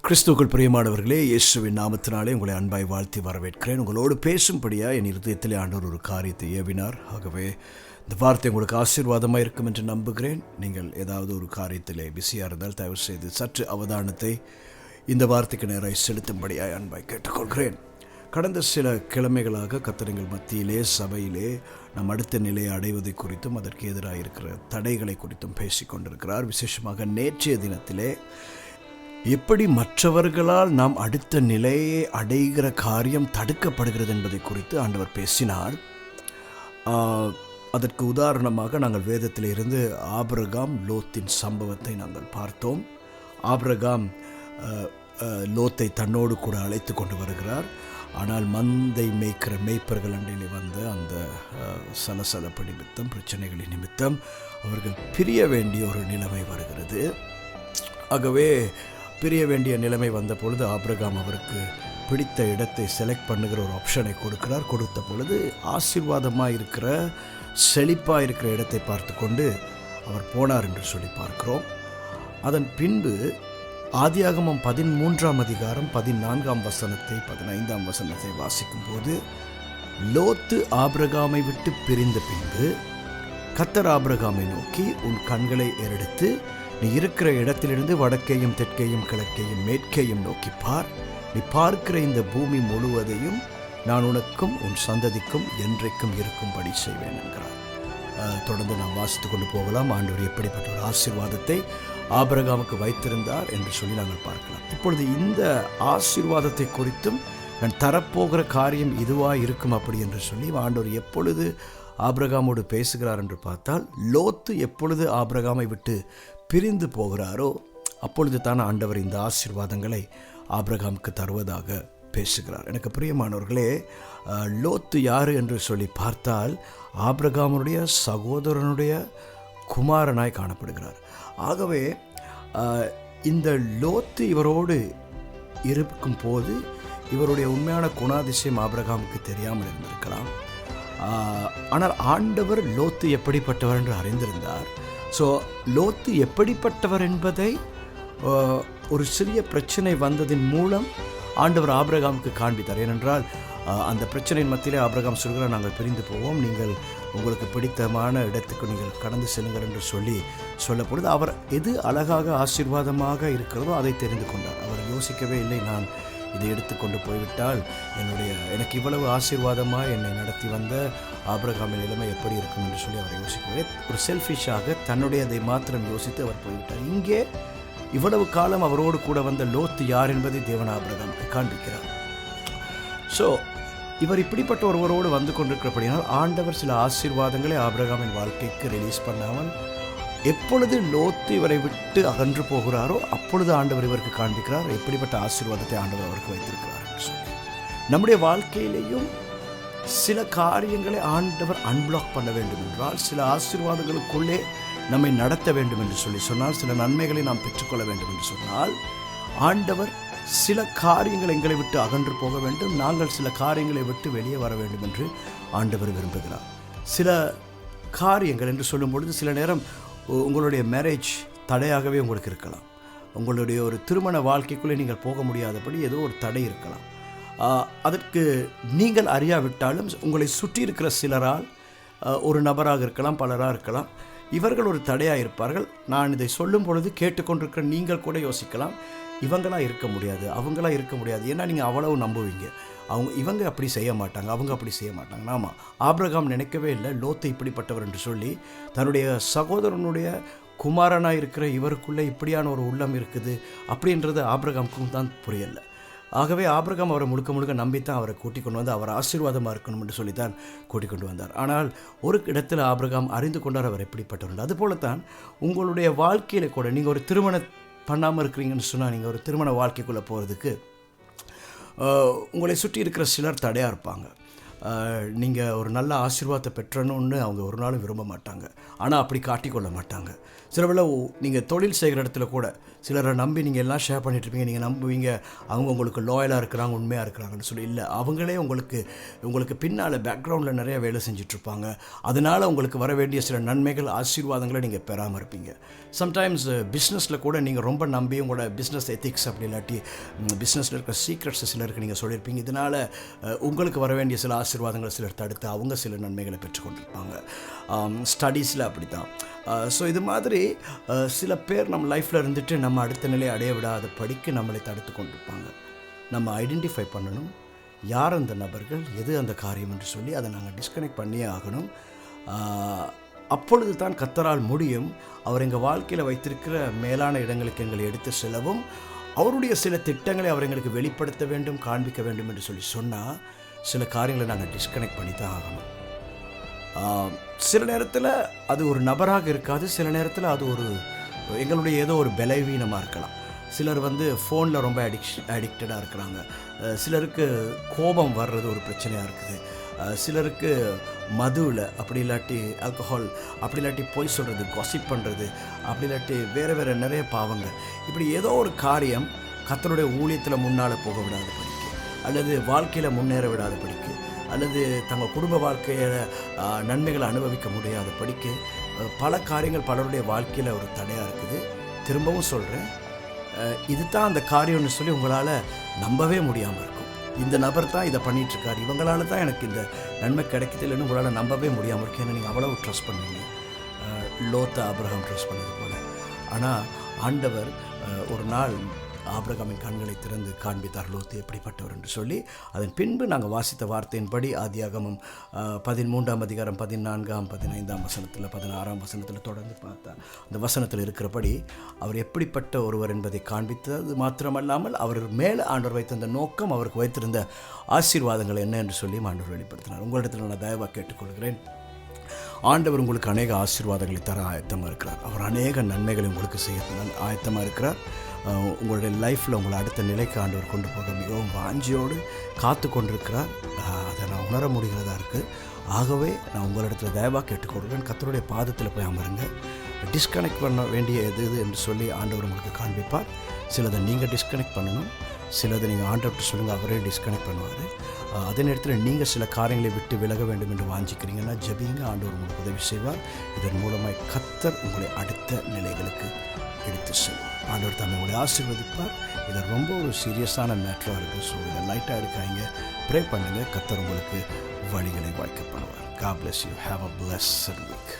கிறிஸ்துவுக்குள் பிரியமானவர்களே, இயேசுவின் நாமத்தினாலே உங்களை அன்பாய் வாழ்த்தி வரவேற்கிறேன். உங்களோடு பேசும்படியாக என் இருதயத்திலே ஆண்டவர் ஒரு காரியத்தை ஏவினார். ஆகவே இந்த வார்த்தை உங்களுக்கு ஆசீர்வாதமாக இருக்கும் என்று நம்புகிறேன். நீங்கள் ஏதாவது ஒரு காரியத்திலே பிஸியாக இருந்தால் தயவு செய்து சற்று அவதானத்தை இந்த வார்த்தைக்கு நேராக செலுத்தும்படியாக அன்பாய் கேட்டுக்கொள்கிறேன். கடந்த சில கிழமைகளாக கர்த்தர்கள் மத்தியிலே சபையிலே நம் அடுத்த நிலையை அடைவதை குறித்தும் அதற்கு எதிராக இருக்கிற தடைகளை குறித்தும் பேசிக்கொண்டிருக்கிறார். விசேஷமாக நேற்றைய தினத்திலே எப்படி மற்றவர்களால் நாம் அடுத்த நிலையை அடைகிற காரியம் தடுக்கப்படுகிறது என்பதை குறித்து ஆண்டவர் பேசினார். அதற்கு உதாரணமாக நாங்கள் வேதத்தில் இருந்து ஆபிரகாம் லோத்தின் சம்பவத்தை நாங்கள் பார்த்தோம். ஆபிரகாம் லோத்தை தன்னோடு கூட அழைத்து கொண்டு வருகிறார். ஆனால் மந்தை மேய்க்கிற மேய்ப்பர்கள் அண்டையில் வந்த அந்த சலசலப்பு நிமித்தம், பிரச்சனைகளின் நிமித்தம் அவர்கள் பிரிய வேண்டிய ஒரு நிலைமை வருகிறது. ஆகவே பிரிய வேண்டிய நிலைமை வந்த பொழுது ஆபிரகாம் அவருக்கு பிடித்த இடத்தை செலக்ட் பண்ணுகிற ஒரு ஆப்ஷனை கொடுக்கிறார். கொடுத்த பொழுது ஆசீர்வாதமாக இருக்கிற செழிப்பாக இருக்கிற இடத்தை பார்த்து கொண்டு அவர் போனார் என்று சொல்லி பார்க்கிறோம். அதன் பின்பு ஆதியாகமம் 13ஆம் அதிகாரம் 14ஆம் வசனத்தை 15ஆம் வசனத்தை வாசிக்கும் போது, லோத்து ஆபிரகாமை விட்டு பிரிந்த பின்பு கர்த்தர் ஆபிரகாமை நோக்கி, உன் கண்களை ஏறெடுத்து நீ இருக்கிற இடத்திலிருந்து வடக்கையும் தெற்கையும் கிழக்கையும் மேற்கையும் நோக்கி பார். நீ பார்க்கிற இந்த பூமி முழுவதையும் நான் உனக்கும் உன் சந்ததிக்கும் என்றைக்கும் இருக்கும்படி செய்வேன் என்கிறார். தொடர்ந்து நாம் வாசித்து கொண்டு போகலாம். ஆண்டவர் எப்படிப்பட்ட ஒரு ஆசீர்வாதத்தை ஆபிரகாமுக்கு வைத்திருந்தார் என்று சொல்லி நாங்கள் பார்க்கலாம். இப்பொழுது இந்த ஆசீர்வாதத்தை குறித்தும் நான் தரப்போகிற காரியம் இதுவாக இருக்கும் அப்படி என்று சொல்லி ஆண்டவர் எப்பொழுது ஆபிரகாமோடு பேசுகிறார் என்று பார்த்தால், லோத்து எப்பொழுது ஆபிரகாமை விட்டு பிரிந்து போகிறாரோ அப்பொழுது தான் ஆண்டவர் இந்த ஆசீர்வாதங்களை ஆபிரகாமுக்கு தருவதாக பேசுகிறார். எனக்கு பிரியமானவர்களே, லோத்து யார் என்று சொல்லி பார்த்தால் ஆபிரகாமுடைய சகோதரனுடைய குமாரனாய் காணப்படுகிறார். ஆகவே இந்த லோத்து இவரோடு இருக்கும் போது இவருடைய உண்மையான குணாதிசயம் ஆபிரகாமுக்கு தெரியாமல் இருந்திருக்கலாம். ஆனால் ஆண்டவர் லோத்து எப்படிப்பட்டவர் என்று அறிந்திருந்தார். ஸோ லோத்து எப்படிப்பட்டவர் என்பதை ஒரு சிறிய பிரச்சனை வந்ததின் மூலம் ஆண்டவர் ஆபிரகாமுக்கு காண்பித்தார். ஏனென்றால் அந்த பிரச்சனையின் மத்தியிலே ஆபிரகாம் சொல்கிறார், நாங்கள் பிரிந்து போவோம், நீங்கள் உங்களுக்கு பிடித்தமான இடத்துக்கு நீங்கள் கடந்து செல்லுங்கள் என்று சொல்லப்பொழுது அவர் எது அழகாக ஆசீர்வாதமாக இருக்கிறதோ அதை தெரிந்து கொண்டார். அவர் யோசிக்கவே இல்லை, நான் இதை எடுத்துக்கொண்டு போய்விட்டால் எனக்கு இவ்வளவு ஆசீர்வாதமாக என்னை நடத்தி வந்த ஆபிரகாமின் நிலைமை எப்படி இருக்கும் என்று சொல்லி அவர் யோசிக்கவே, ஒரு செல்ஃபிஷாக தன்னுடையதை மாத்திரம் யோசித்து அவர் போய்விட்டார். இங்கே இவ்வளவு காலம் அவரோடு கூட வந்த லோத்து யார் என்பதை தேவன் ஆபிரகாமுக்கு காண்பிக்கிறார். ஸோ இவர் இப்படிப்பட்ட ஒருவரோடு வந்து கொண்டிருக்கிறபடியால் ஆண்டவர் சில ஆசீர்வாதங்களை ஆபிரகாமின் வாழ்க்கைக்கு ரிலீஸ் பண்ணாமல் எப்பொழுது லோத்து இவரை விட்டு அகன்று போகிறாரோ அப்பொழுது ஆண்டவர் இவருக்கு காண்பிக்கிறார் எப்படிப்பட்ட ஆசீர்வாதத்தை ஆண்டவர் அவருக்கு வைத்திருக்கிறார் என்று சொல்லி. நம்முடைய வாழ்க்கையிலேயும் சில காரியங்களை ஆண்டவர் அன்பிளாக் பண்ண வேண்டும் என்றால், சில ஆசீர்வாதங்களுக்குள்ளே நம்மை நடத்த வேண்டும் என்று சொல்லி சொன்னால், சில நன்மைகளை நாம் பெற்றுக்கொள்ள வேண்டும் என்று சொன்னால், ஆண்டவர் சில காரியங்கள் எங்களை விட்டு அகன்று போக வேண்டும், நாங்கள் சில காரியங்களை விட்டு வெளியே வர வேண்டும் என்று ஆண்டவர் விரும்புகிறார். சில காரியங்கள் என்று சொல்லும் பொழுது சில நேரம் உங்களுடைய மேரேஜ் தடையாகவே உங்களுக்கு இருக்கலாம். உங்களுடைய ஒரு திருமண வாழ்க்கைக்குள்ளே நீங்கள் போக முடியாதபடி ஏதோ ஒரு தடை இருக்கலாம். அதற்கு நீங்கள் அறியாவிட்டாலும் உங்களை சுற்றி இருக்கிற சிலரால், ஒரு நபராக இருக்கலாம், பலராக இருக்கலாம், இவர்கள் ஒரு தடையாக இருப்பார்கள். நான் இதை சொல்லும் பொழுது கேட்டுக்கொண்டிருக்கிற நீங்கள் கூட யோசிக்கலாம், இவங்களாக இருக்க முடியாது, அவங்களாக இருக்க முடியாது, ஏன்னா நீங்கள் அவ்வளவு நம்புவீங்க, இவங்க அப்படி செய்ய மாட்டாங்க, அவங்க அப்படி செய்ய மாட்டாங்க. ஆமாம், ஆபிரகாம் நினைக்கவே இல்லை லோத்து இப்படிப்பட்டவர் என்று சொல்லி. தன்னுடைய சகோதரனுடைய குமாரனாக இருக்கிற இவருக்குள்ளே இப்படியான ஒரு உள்ளம் இருக்குது அப்படின்றது ஆபிரகாமுக்கும் தான் புரியலை. ஆகவே ஆபிரகாம் அவரை முழுக்க நம்பித்தான் அவரை கூட்டிக் கொண்டு வந்து அவர் ஆசீர்வாதமாக இருக்கணும் என்று சொல்லித்தான் கூட்டிக் கொண்டு வந்தார். ஆனால் ஒரு இடத்தில் ஆபிரகாம் அறிந்து கொண்டார் அவர் எப்படிப்பட்டவர். அதுபோலத்தான் உங்களுடைய வாழ்க்கையில் கூட நீங்கள் ஒரு திருமணம் பண்ணாமல் இருக்கிறீங்கன்னு சொன்னால், நீங்கள் ஒரு திருமண வாழ்க்கைக்குள்ளே போகிறதுக்கு உங்களை சுற்றி இருக்கிற சிலர் தடையாக இருப்பாங்க. நீங்கள் ஒரு நல்ல ஆசீர்வாதத்தை பெற்றணுன்னு அவங்க ஒரு நாளும் விரும்ப மாட்டாங்க, ஆனால் அப்படி காட்டிக்கொள்ள மாட்டாங்க. சில நீங்கள் தொழில் செய்கிற இடத்துல கூட சிலரை நம்பி நீங்கள் எல்லாம் ஷேர் பண்ணிகிட்ருப்பீங்க. நீங்கள் நம்புவீங்க அவங்க உங்களுக்கு லாயலாக இருக்கிறாங்க, உண்மையாக இருக்கிறாங்கன்னு சொல்லி. இல்லை, அவங்களே உங்களுக்கு பின்னால் பேக்ரவுண்டில் நிறைய வேலை செஞ்சிட்ருப்பாங்க. அதனால் உங்களுக்கு வர வேண்டிய சில நன்மைகள், ஆசீர்வாதங்களை நீங்கள் பெறாமல் இருப்பீங்க. சம்டைம்ஸ் பிஸ்னஸில் கூட நீங்கள் ரொம்ப நம்பி உங்களோட பிஸ்னஸ் எத்திக்ஸ் அப்படி இல்லாட்டி பிஸ்னஸில் இருக்கிற சீக்ரெட்ஸ் சிலருக்கு நீங்கள் சொல்லியிருப்பீங்க. இதனால் உங்களுக்கு வர வேண்டிய சில ஆசீர்வாதங்களை சிலர் தடுத்து அவங்க சில நன்மைகளை பெற்றுக்கொண்டிருப்பாங்க. ஸ்டடீஸில் அப்படி தான். ஸோ இது மாதிரி சில பேர் நம்ம லைஃப்பில் இருந்துட்டு நம்ம அடுத்த நிலையை அடைய விடாத படிக்க நம்மளை தடுத்து கொண்டிருப்பாங்க. நம்ம ஐடென்டிஃபை பண்ணணும், யார் அந்த நபர்கள், எது அந்த காரியம் என்று சொல்லி அதை நாங்கள் டிஸ்கனெக்ட் பண்ணியே ஆகணும். அப்பொழுது தான் கர்த்தரால் முடியும் அவர் எங்கள் வாழ்க்கையில் வைத்திருக்கிற மேலான இடங்களுக்கு எங்களை எடுத்து செல்லவும், அவருடைய சில திட்டங்களை அவர் எங்களுக்கு வெளிப்படுத்த வேண்டும், காண்பிக்க வேண்டும் என்று சொல்லி சொன்னால் சில காரியங்களை நாங்கள் டிஸ்கனெக்ட் பண்ணி தான் ஆகணும். சில நேரத்தில் அது ஒரு நபராக இருக்காது, சில நேரத்தில் அது எங்களுடைய ஏதோ ஒரு பலவீனமாக இருக்கலாம். சிலர் ஃபோனில் ரொம்ப அடிக்டடாக இருக்கிறாங்க. சிலருக்கு கோபம் வர்றது ஒரு பிரச்சனையாக இருக்குது. சிலருக்கு மதுவில், அப்படி இல்லாட்டி ஆல்கஹால், அப்படி இல்லாட்டி பொய் சொல்கிறது, காசிப் பண்ணுறது, அப்படி இல்லாட்டி வேறு நிறைய பாவங்கள். இப்படி ஏதோ ஒரு காரியம் கர்த்தருடைய ஊழியத்தில் முன்னால் போக விடாத படிக்கு, அல்லது வாழ்க்கையில் முன்னேற விடாத படிக்கு, அல்லது தங்கள் குடும்ப வாழ்க்கையில் நன்மைகளை அனுபவிக்க முடியாத படிக்கு பல காரியங்கள் பலருடைய வாழ்க்கையில் ஒரு தடையாக இருக்குது. திரும்பவும் சொல்கிறேன், இது தான் அந்த காரியம்னு சொல்லி உங்களால் நம்பவே முடியாமல் இருக்கும். இந்த நபர் தான் இதை பண்ணிகிட்ருக்காரு, இவங்களால தான் எனக்கு இந்த நன்மை கிடைக்குது இல்லைன்னு உங்களால் நம்பவே முடியாமல் இருக்கும். ஏன்னா நீங்கள் அவ்வளவு ட்ரஸ்ட் பண்ணுவீங்க, லோத்தை ஆபிரகாம் ட்ரஸ்ட் பண்ணது போல். ஆனால் ஆண்டவர் ஒரு நாள் ஆபிரகாமின் கண்களை திறந்து காண்பித்தார் லோத்து எப்படிப்பட்டவர் என்று சொல்லி. அதன் பின்பு நாங்கள் வாசித்த வார்த்தையின்படி ஆதியாகமம் 13ஆம் அதிகாரம் 14ஆம் 15ஆம் வசனத்தில் 16ஆம் வசனத்தில் தொடர்ந்து பார்த்தா அந்த வசனத்தில் இருக்கிறபடி அவர் எப்படிப்பட்ட ஒருவர் என்பதை காண்பித்தது மாத்திரமல்லாமல் அவர் மேலே ஆண்டவர் வைத்த அந்த நோக்கம், அவருக்கு வைத்திருந்த ஆசீர்வாதங்கள் என்ன என்று சொல்லி ஆண்டவர் வெளிப்படுத்தினார். உங்களிடத்தில் நான் தயவாக கேட்டுக்கொள்கிறேன், ஆண்டவர் உங்களுக்கு அநேக ஆசீர்வாதங்களை தர ஆயத்தமாக இருக்கிறார். அவர் அநேக நன்மைகளை உங்களுக்கு செய்ய ஆயத்தமாக இருக்கிறார். உங்களுடைய லைஃப்பில் உங்களை அடுத்த நிலைக்கு ஆண்டவர் கொண்டு போக மிகவும் வாஞ்சியோடு காத்து கொண்டிருக்கிறார். அதை நான் உணர முடிகிறதா இருக்குது. ஆகவே நான் உங்களிடத்தில் தயவாக கேட்டுக்கொள்கிறேன், கர்த்தருடைய பாதத்தில் போய் அமருங்க. டிஸ்கனெக்ட் பண்ண வேண்டிய எது என்று சொல்லி ஆண்டவர் உங்களுக்கு காண்பிப்பார். சிலதை நீங்கள் டிஸ்கனெக்ட் பண்ணணும், சிலதை நீங்கள் ஆண்டவர்கிட்ட சொல்லுங்கள், அவரே டிஸ்கனெக்ட் பண்ணுவார். அதே நேரத்தில் நீங்கள் சில காரியங்களை விட்டு விலக வேண்டும் என்று வாஞ்சிக்கிறீங்கன்னா ஜெபிங்க, ஆண்டவர் உங்களுக்கு உதவி செய்வார். இதன் மூலமாக கர்த்தர் உங்களை அடுத்த நிலைகளுக்கு எடுத்து செல்வார். ஆண்டவர் தம்மை உங்களை ஆசீர்வதிப்பார். இது ரொம்ப ஒரு சீரியஸான மேட்டராக இருக்குது. ஸோ இதை லைட்டாக எடுக்காங்க, ப்ரே பண்ணுங்கள், கர்த்தர் உங்களுக்கு வழிகளை வாய்க்க பண்ணுவார். God bless you. Have a blessed week.